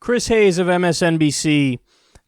Chris Hayes of MSNBC,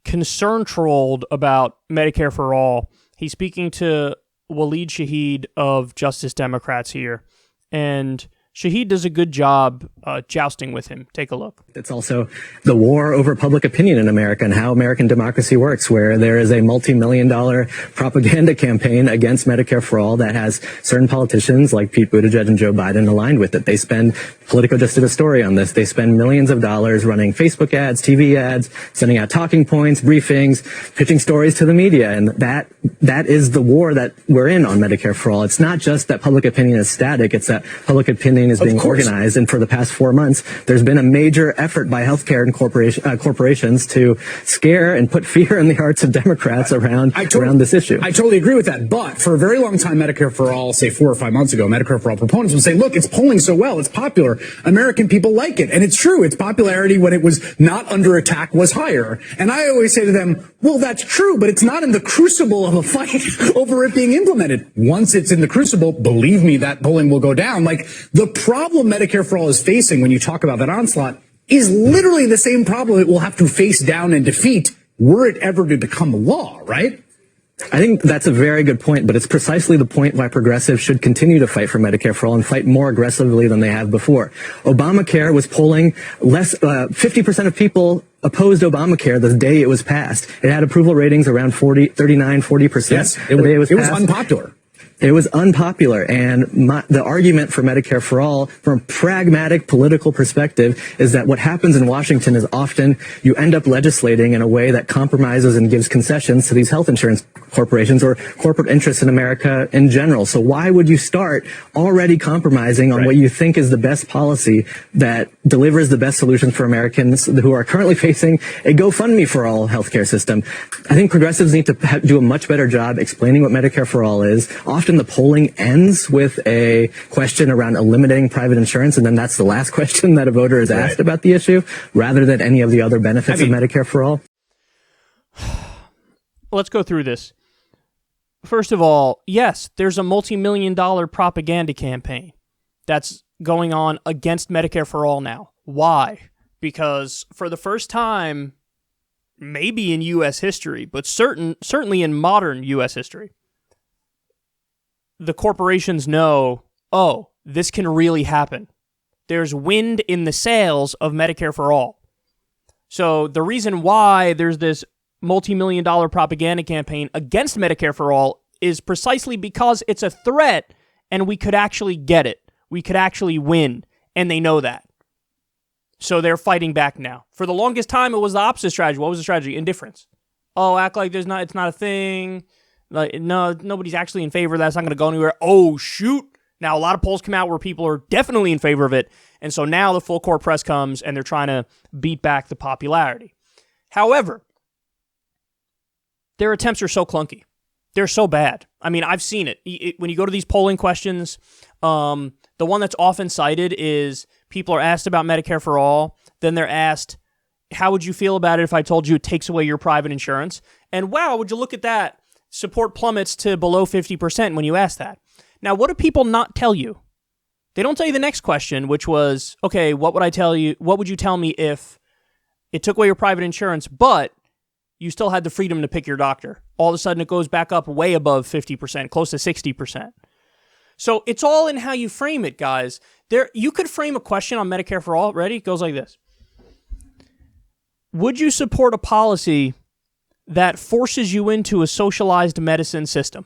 concern trolled about Medicare for All. He's speaking to Waleed Shahid of Justice Democrats here, and Shahid does a good job jousting with him. Take a look. It's also the war over public opinion in America and how American democracy works, where there is a multi-million-dollar propaganda campaign against Medicare for All that has certain politicians like Pete Buttigieg and Joe Biden aligned with it. They spend, Politico just did a story on this, they spend millions of dollars running Facebook ads, TV ads, sending out talking points, briefings, pitching stories to the media. And that is the war that we're in on Medicare for All. It's not just that public opinion is static, it's that public opinion is being organized. And for the past 4 months, there's been a major effort by healthcare and corporations to scare and put fear in the hearts of Democrats around this issue. I totally agree with that. But for a very long time, Medicare for All, say 4 or 5 months ago, Medicare for All proponents would say, look, it's polling so well, it's popular. American people like it. And it's true. Its popularity when it was not under attack was higher. And I always say to them, well, that's true, but it's not in the crucible of a fight over it being implemented. Once it's in the crucible, believe me, that polling will go down. Like, the problem Medicare for All is facing when you talk about that onslaught is literally the same problem it will have to face down and defeat were it ever to become a law, right? I think that's a very good point, but it's precisely the point why progressives should continue to fight for Medicare for All and fight more aggressively than they have before. Obamacare was polling 50% of people opposed Obamacare the day it was passed. It had approval ratings around 40%. Yes, it was unpopular. It was unpopular, and the argument for Medicare for All, from a pragmatic political perspective, is that what happens in Washington is often you end up legislating in a way that compromises and gives concessions to these health insurance corporations or corporate interests in America in general. So why would you start already compromising on what you think is the best policy that delivers the best solutions for Americans who are currently facing a GoFundMe for All healthcare system? I think progressives need to do a much better job explaining what Medicare for All is. Often the polling ends with a question around eliminating private insurance, and then that's the last question that a voter is asked about the issue, rather than any of the other benefits of Medicare for All. Let's go through this. First of all, yes, there's a multi-million-dollar propaganda campaign that's going on against Medicare for All now. Why? Because for the first time, maybe in U.S. history, but certainly in modern U.S. history, the corporations know, oh, this can really happen. There's wind in the sails of Medicare for All. So the reason why there's this multi-million-dollar propaganda campaign against Medicare for All is precisely because it's a threat and we could actually get it. We could actually win, and they know that. So they're fighting back now. For the longest time, it was the opposite strategy. What was the strategy? Indifference. Oh, act like it's not a thing. Like, no, nobody's actually in favor of that. It's not going to go anywhere. Oh, shoot. Now, a lot of polls come out where people are definitely in favor of it. And so now the full court press comes and they're trying to beat back the popularity. However, their attempts are so clunky. They're so bad. I mean, I've seen it. When you go to these polling questions, the one that's often cited is people are asked about Medicare for All. Then they're asked, how would you feel about it if I told you it takes away your private insurance? And wow, would you look at that? Support plummets to below 50% when you ask that. Now, what do people not tell you? They don't tell you the next question, which was, okay, what would you tell me if it took away your private insurance, but you still had the freedom to pick your doctor? All of a sudden, it goes back up way above 50%, close to 60%. So it's all in how you frame it, guys. You could frame a question on Medicare for All. Ready? It goes like this. Would you support a policy that forces you into a socialized medicine system?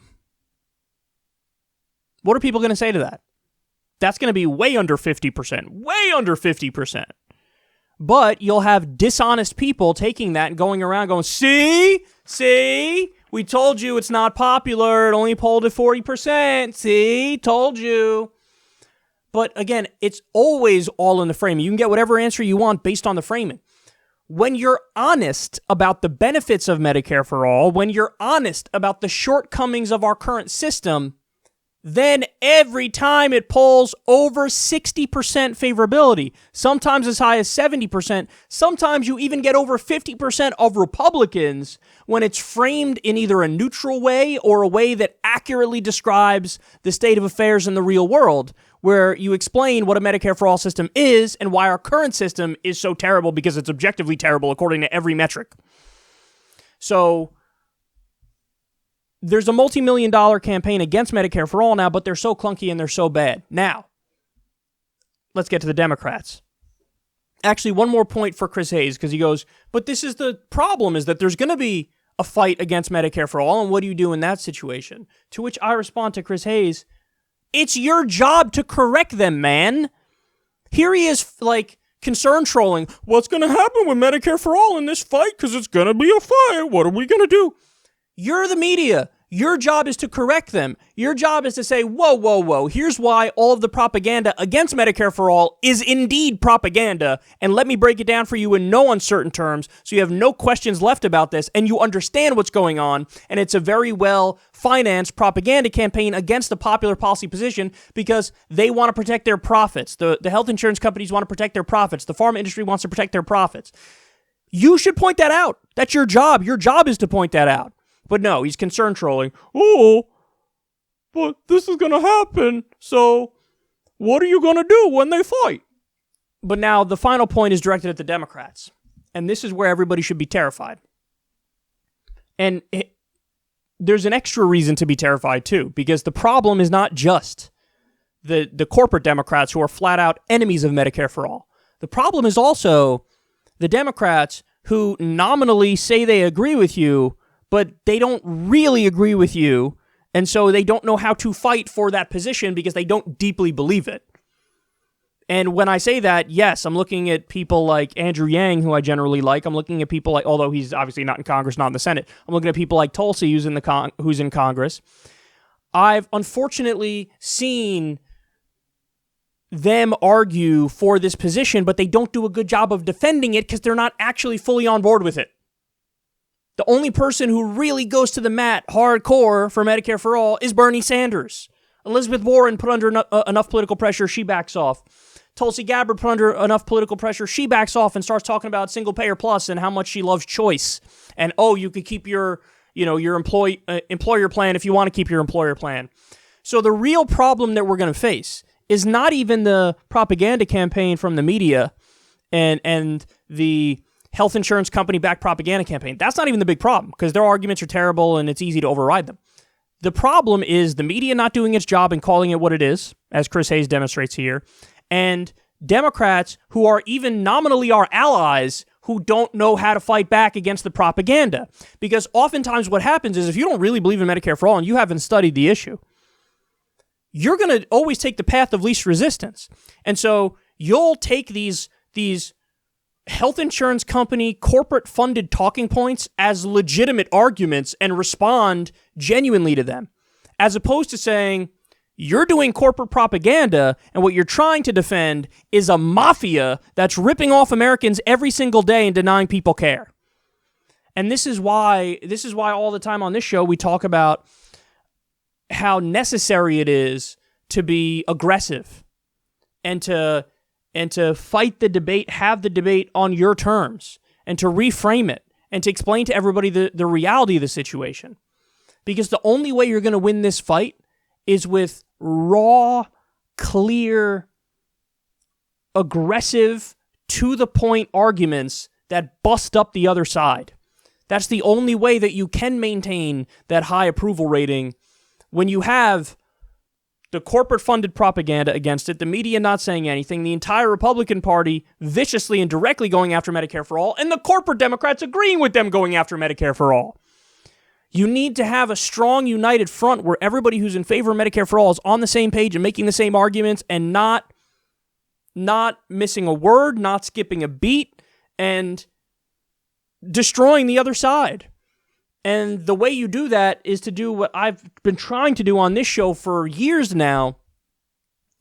What are people going to say to that? That's going to be way under 50%. Way under 50%. But you'll have dishonest people taking that and going around going, see, we told you it's not popular. It only polled at 40%. See, told you. But again, it's always all in the framing. You can get whatever answer you want based on the framing. When you're honest about the benefits of Medicare for All, when you're honest about the shortcomings of our current system, then every time it polls over 60% favorability, sometimes as high as 70%, sometimes you even get over 50% of Republicans when it's framed in either a neutral way or a way that accurately describes the state of affairs in the real world, where you explain what a Medicare for All system is and why our current system is so terrible because it's objectively terrible according to every metric. So there's a multi-million-dollar campaign against Medicare for All now, but they're so clunky and they're so bad. Now, let's get to the Democrats. Actually, one more point for Chris Hayes, because he goes, but this is the problem, is that there's going to be a fight against Medicare for All, and what do you do in that situation? To which I respond to Chris Hayes, it's your job to correct them, man. Here he is, like, concern trolling. What's going to happen with Medicare for All in this fight? Because it's going to be a fight. What are we going to do? You're the media. Your job is to correct them. Your job is to say, whoa, whoa, whoa, here's why all of the propaganda against Medicare for All is indeed propaganda, and let me break it down for you in no uncertain terms so you have no questions left about this, and you understand what's going on, and it's a very well-financed propaganda campaign against the popular policy position because they want to protect their profits. The health insurance companies want to protect their profits. The pharma industry wants to protect their profits. You should point that out. That's your job. Your job is to point that out. But no, he's concern trolling. Oh, but this is going to happen, so what are you going to do when they fight? But now the final point is directed at the Democrats. And this is where everybody should be terrified. And there's an extra reason to be terrified, too, because the problem is not just the corporate Democrats who are flat out enemies of Medicare for All. The problem is also the Democrats who nominally say they agree with you, but they don't really agree with you, and so they don't know how to fight for that position because they don't deeply believe it. And when I say that, yes, I'm looking at people like Andrew Yang, who I generally like. I'm looking at people like, although he's obviously not in Congress, not in the Senate, I'm looking at people like Tulsi, who's in Congress. I've unfortunately seen them argue for this position, but they don't do a good job of defending it because they're not actually fully on board with it. The only person who really goes to the mat hardcore for Medicare for All is Bernie Sanders. Elizabeth Warren put under enough political pressure, she backs off. Tulsi Gabbard put under enough political pressure, she backs off and starts talking about single payer plus and how much she loves choice. And you could keep your employer plan if you want to keep your employer plan. So the real problem that we're going to face is not even the propaganda campaign from the media and the health insurance company-backed propaganda campaign. That's not even the big problem, because their arguments are terrible and it's easy to override them. The problem is the media not doing its job and calling it what it is, as Chris Hayes demonstrates here, and Democrats who are even nominally our allies who don't know how to fight back against the propaganda. Because oftentimes what happens is if you don't really believe in Medicare for All and you haven't studied the issue, you're going to always take the path of least resistance. And so you'll take these health insurance company, corporate-funded talking points as legitimate arguments and respond genuinely to them, as opposed to saying, you're doing corporate propaganda, and what you're trying to defend is a mafia that's ripping off Americans every single day and denying people care. And this is why all the time on this show we talk about how necessary it is to be aggressive and to fight the debate, have the debate on your terms, and to reframe it, and to explain to everybody the reality of the situation. Because the only way you're going to win this fight is with raw, clear, aggressive, to-the-point arguments that bust up the other side. That's the only way that you can maintain that high approval rating when you have the corporate-funded propaganda against it, the media not saying anything, the entire Republican Party viciously and directly going after Medicare for All, and the corporate Democrats agreeing with them going after Medicare for All. You need to have a strong, united front where everybody who's in favor of Medicare for All is on the same page and making the same arguments and not missing a word, not skipping a beat, and destroying the other side. And the way you do that is to do what I've been trying to do on this show for years now,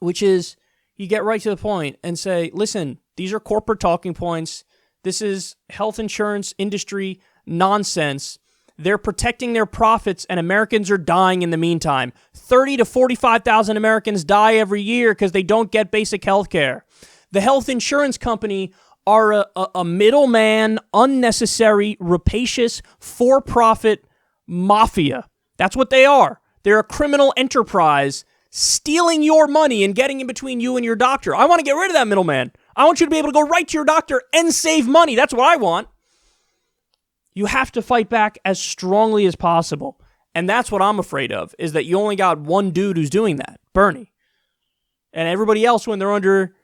which is you get right to the point and say, listen, these are corporate talking points. This is health insurance industry nonsense They're protecting their profits, and Americans are dying in the meantime. 30 to 45,000 Americans die every year because they don't get basic health care. The health insurance company are a middleman, unnecessary, rapacious, for-profit mafia. That's what they are. They're a criminal enterprise stealing your money and getting in between you and your doctor. I want to get rid of that middleman. I want you to be able to go right to your doctor and save money. That's what I want. You have to fight back as strongly as possible. And that's what I'm afraid of, is that you only got one dude who's doing that, Bernie. And everybody else, when they're under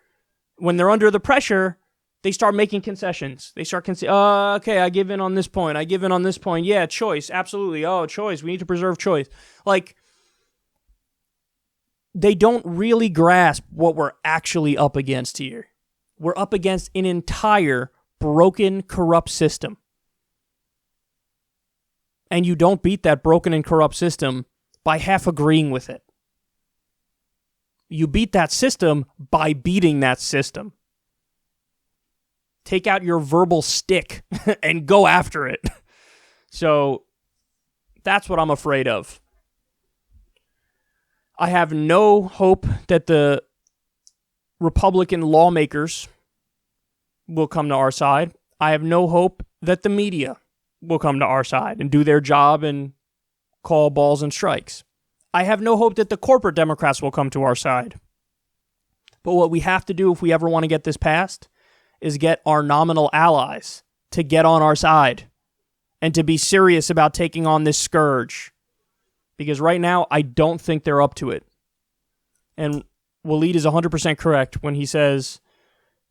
the pressure, they start making concessions. They start okay, I give in on this point. I give in on this point. Yeah, choice. Absolutely. Oh, choice. We need to preserve choice. Like, they don't really grasp what we're actually up against here. We're up against an entire broken, corrupt system. And you don't beat that broken and corrupt system by half agreeing with it. You beat that system by beating that system. Take out your verbal stick and go after it. So that's what I'm afraid of. I have no hope that the Republican lawmakers will come to our side. I have no hope that the media will come to our side and do their job and call balls and strikes. I have no hope that the corporate Democrats will come to our side. But what we have to do if we ever want to get this passed is get our nominal allies to get on our side and to be serious about taking on this scourge. Because right now, I don't think they're up to it. And Waleed is 100% correct when he says,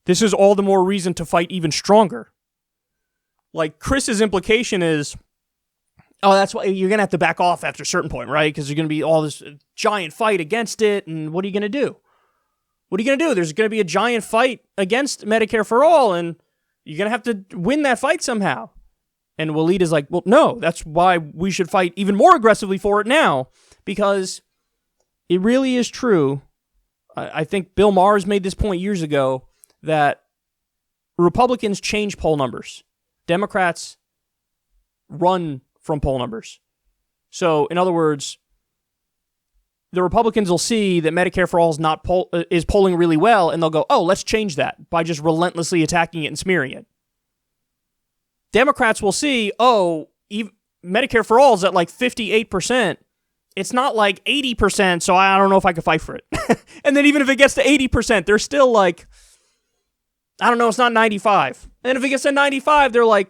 this is all the more reason to fight even stronger. Like, Chris's implication is, oh, that's why you're going to have to back off after a certain point, right? Because there's going to be all this giant fight against it, and what are you going to do? What are you going to do? There's going to be a giant fight against Medicare for all, and you're going to have to win that fight somehow. And Waleed is like, well, no, that's why we should fight even more aggressively for it now, because it really is true. I think Bill Maher made this point years ago that Republicans change poll numbers. Democrats run from poll numbers. So, in other words, the Republicans will see that Medicare for All is polling really well, and they'll go, oh, let's change that by just relentlessly attacking it and smearing it. Democrats will see, oh, Medicare for All is at like 58%. It's not like 80%, so I don't know if I can fight for it. And then even if it gets to 80%, they're still like, I don't know, it's not 95. And if it gets to 95, they're like,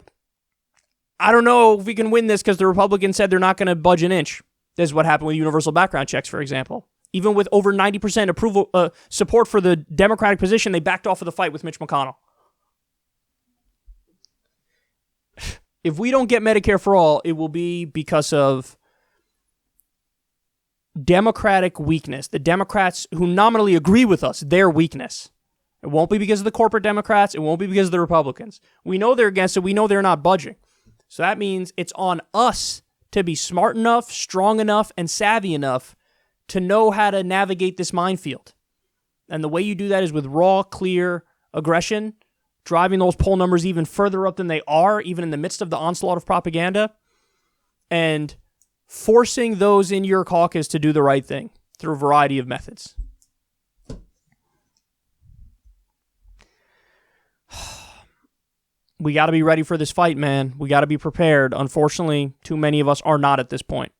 I don't know if we can win this because the Republicans said they're not going to budge an inch. This is what happened with universal background checks, for example. Even with over 90% approval support for the Democratic position, they backed off of the fight with Mitch McConnell. If we don't get Medicare for all, it will be because of Democratic weakness. The Democrats who nominally agree with us, their weakness. It won't be because of the corporate Democrats. It won't be because of the Republicans. We know they're against it. We know they're not budging. So that means it's on us to be smart enough, strong enough, and savvy enough to know how to navigate this minefield. And the way you do that is with raw, clear aggression, driving those poll numbers even further up than they are, even in the midst of the onslaught of propaganda, and forcing those in your caucus to do the right thing through a variety of methods. We got to be ready for this fight, man. We got to be prepared. Unfortunately, too many of us are not at this point.